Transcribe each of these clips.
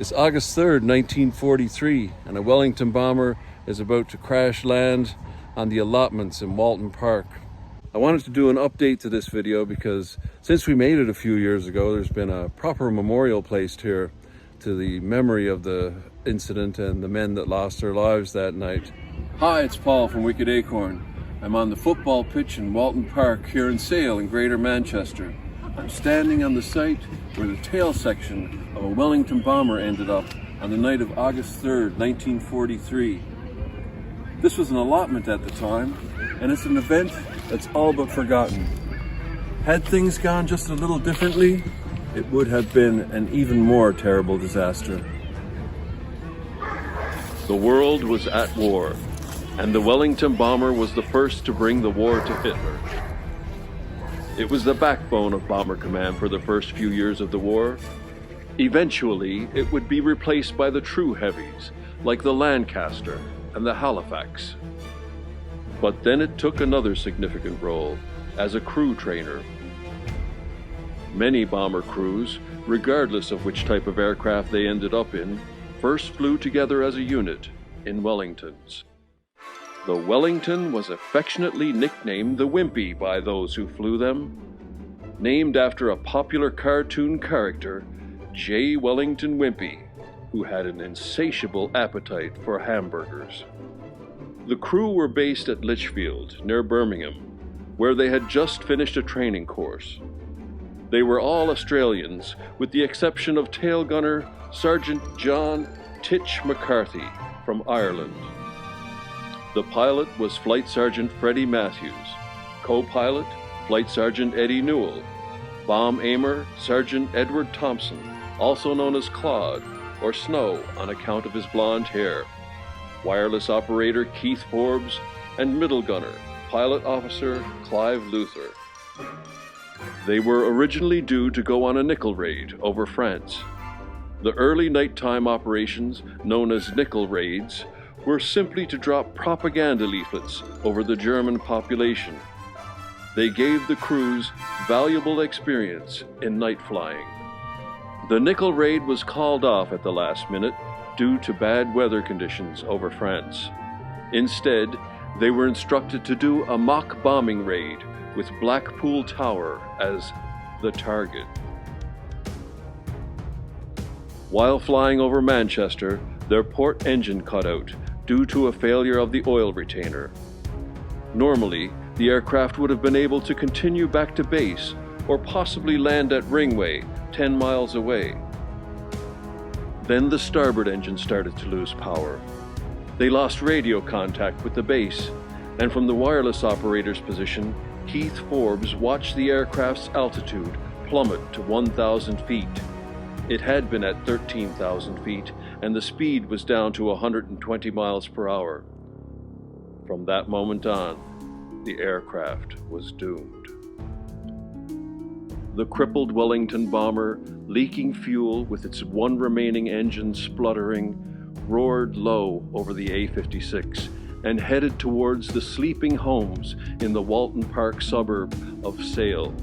It's August 3rd, 1943, and a Wellington bomber is about to crash land on the allotments in Walton Park. I wanted to do an update to this video because since we made it a few years ago, there's been a proper memorial placed here to the memory of the incident and the men that lost their lives that night. Hi, it's Paul from Wicked Acorn. I'm on the football pitch in Walton Park here in Sale in Greater Manchester. I'm standing on the site where the tail section of a Wellington bomber ended up on the night of August 3rd, 1943. This was an allotment at the time, and it's an event that's all but forgotten. Had things gone just a little differently, it would have been an even more terrible disaster. The world was at war, and the Wellington bomber was the first to bring the war to Hitler. It was the backbone of Bomber Command for the first few years of the war. Eventually, it would be replaced by the true heavies, like the Lancaster and the Halifax. But then it took another significant role as a crew trainer. Many bomber crews, regardless of which type of aircraft they ended up in, first flew together as a unit in Wellingtons. The Wellington was affectionately nicknamed the Wimpy by those who flew them, named after a popular cartoon character, J. Wellington Wimpy, who had an insatiable appetite for hamburgers. The crew were based at Lichfield, near Birmingham, where they had just finished a training course. They were all Australians, with the exception of tail gunner Sergeant John Titch McCarthy from Ireland. The pilot was Flight Sergeant Freddy Matthews, co-pilot Flight Sergeant Eddie Newell, bomb aimer Sergeant Edward Thompson, also known as Claude or Snow on account of his blonde hair, wireless operator Keith Forbes, and middle gunner, pilot officer Clive Luther. They were originally due to go on a nickel raid over France. The early nighttime operations, known as nickel raids, were simply to drop propaganda leaflets over the German population. They gave the crews valuable experience in night flying. The nickel raid was called off at the last minute due to bad weather conditions over France. Instead, they were instructed to do a mock bombing raid with Blackpool Tower as the target. While flying over Manchester, their port engine cut out due to a failure of the oil retainer. Normally, the aircraft would have been able to continue back to base or possibly land at Ringway, 10 miles away. Then the starboard engine started to lose power. They lost radio contact with the base, and from the wireless operator's position, Keith Forbes watched the aircraft's altitude plummet to 1,000 feet. It had been at 13,000 feet, and the speed was down to 120 miles per hour. From that moment on, the aircraft was doomed. The crippled Wellington bomber, leaking fuel with its one remaining engine spluttering, roared low over the A-56 and headed towards the sleeping homes in the Walton Park suburb of Sale.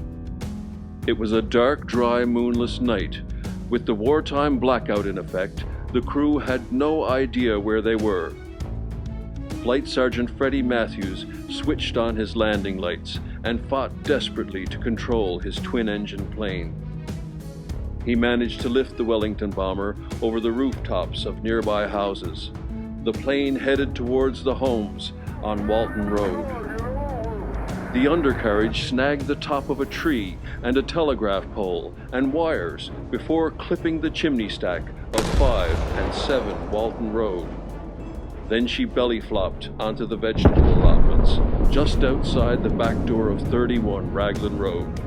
It was a dark, dry, moonless night. With the wartime blackout in effect, the crew had no idea where they were. Flight Sergeant Freddy Matthews switched on his landing lights and fought desperately to control his twin-engine plane. He managed to lift the Wellington bomber over the rooftops of nearby houses. The plane headed towards the homes on Walton Road. The undercarriage snagged the top of a tree and a telegraph pole and wires before clipping the chimney stack of 5 and 7 Walton Road. Then she belly-flopped onto the vegetable allotments just outside the back door of 31 Raglan Road.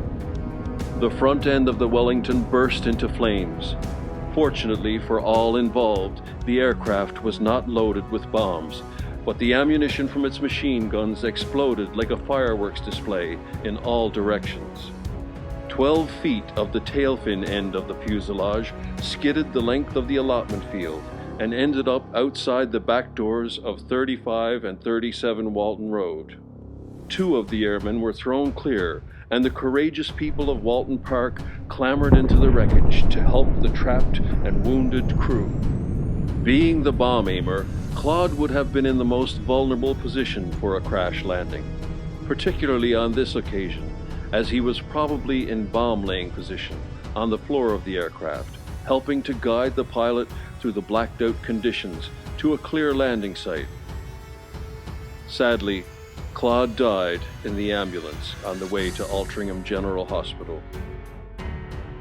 The front end of the Wellington burst into flames. Fortunately for all involved, the aircraft was not loaded with bombs, but the ammunition from its machine guns exploded like a fireworks display in all directions. 12 feet of the tail fin end of the fuselage skidded the length of the allotment field and ended up outside the back doors of 35 and 37 Walton Road. 2 of the airmen were thrown clear and the courageous people of Walton Park clamored into the wreckage to help the trapped and wounded crew. Being the bomb aimer, Claude would have been in the most vulnerable position for a crash landing, particularly on this occasion, as he was probably in bomb-laying position on the floor of the aircraft, helping to guide the pilot through the blacked-out conditions to a clear landing site. Sadly, Claude died in the ambulance on the way to Altrincham General Hospital.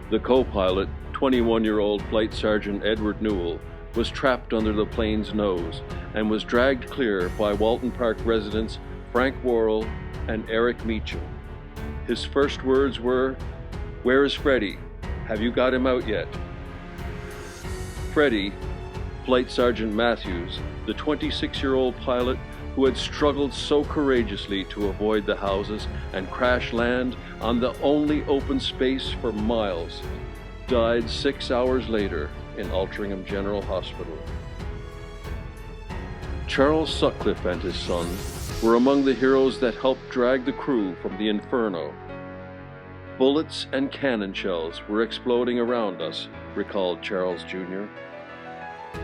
The co-pilot, 21-year-old Flight Sergeant Edward Newell, was trapped under the plane's nose and was dragged clear by Walton Park residents Frank Worrell and Eric Meacham. His first words were, "Where is Freddy? Have you got him out yet?" Freddy, Flight Sergeant Matthews, the 26-year-old pilot who had struggled so courageously to avoid the houses and crash land on the only open space for miles, died 6 hours later in Altrincham General Hospital. Charles Sutcliffe and his son were among the heroes that helped drag the crew from the inferno. "Bullets and cannon shells were exploding around us," recalled Charles Jr.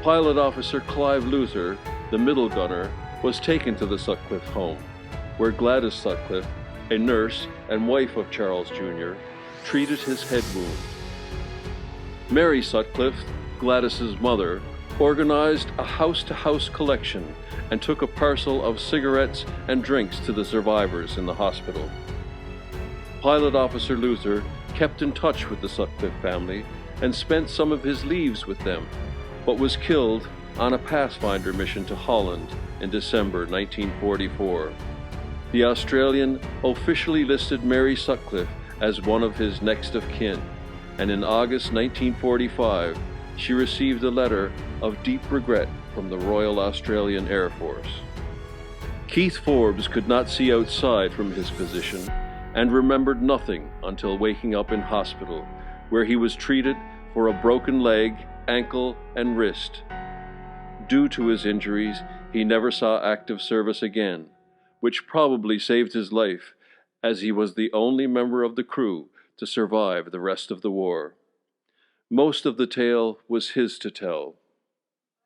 Pilot Officer Clive Luther, the middle gunner, was taken to the Sutcliffe home, where Gladys Sutcliffe, a nurse and wife of Charles Jr., treated his head wound. Mary Sutcliffe, Gladys's mother, organized a house-to-house collection and took a parcel of cigarettes and drinks to the survivors in the hospital. Pilot Officer Luther kept in touch with the Sutcliffe family and spent some of his leaves with them, but was killed on a Pathfinder mission to Holland in December 1944. The Australian officially listed Mary Sutcliffe as one of his next of kin, and in August 1945, she received a letter of deep regret from the Royal Australian Air Force. Keith Forbes could not see outside from his position and remembered nothing until waking up in hospital, where he was treated for a broken leg, ankle, and wrist. Due to his injuries, he never saw active service again, which probably saved his life, as he was the only member of the crew to survive the rest of the war. Most of the tale was his to tell.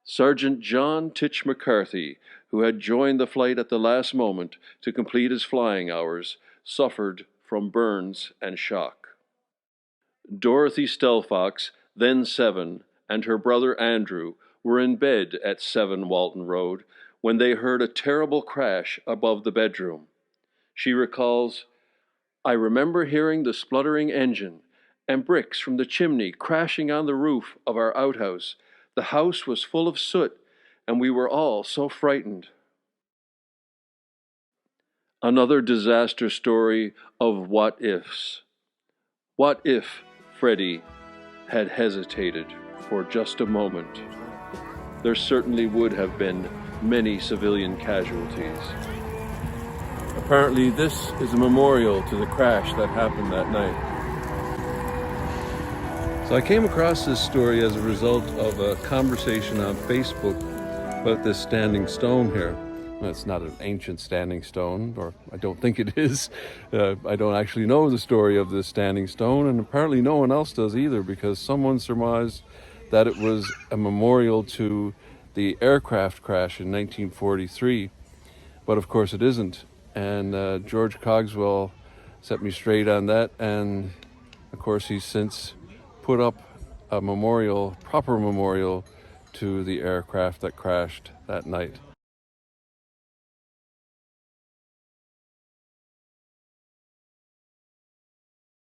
Sergeant John Titch McCarthy, who had joined the flight at the last moment to complete his flying hours, suffered from burns and shock. Dorothy Stelfox, then 7, and her brother Andrew were in bed at 7 Walton Road when they heard a terrible crash above the bedroom. She recalls, "I remember hearing the spluttering engine and bricks from the chimney crashing on the roof of our outhouse. The house was full of soot, and we were all so frightened." Another disaster story of what-ifs. What if Freddy had hesitated for just a moment? There certainly would have been many civilian casualties. Apparently, this is a memorial to the crash that happened that night. So I came across this story as a result of a conversation on Facebook about this standing stone here. Well, it's not an ancient standing stone, or I don't think it is. I don't actually know the story of this standing stone, and apparently no one else does either, because someone surmised that it was a memorial to the aircraft crash in 1943, but of course it isn't. And George Cogswell set me straight on that, and of course he's since put up a memorial, proper memorial, to the aircraft that crashed that night.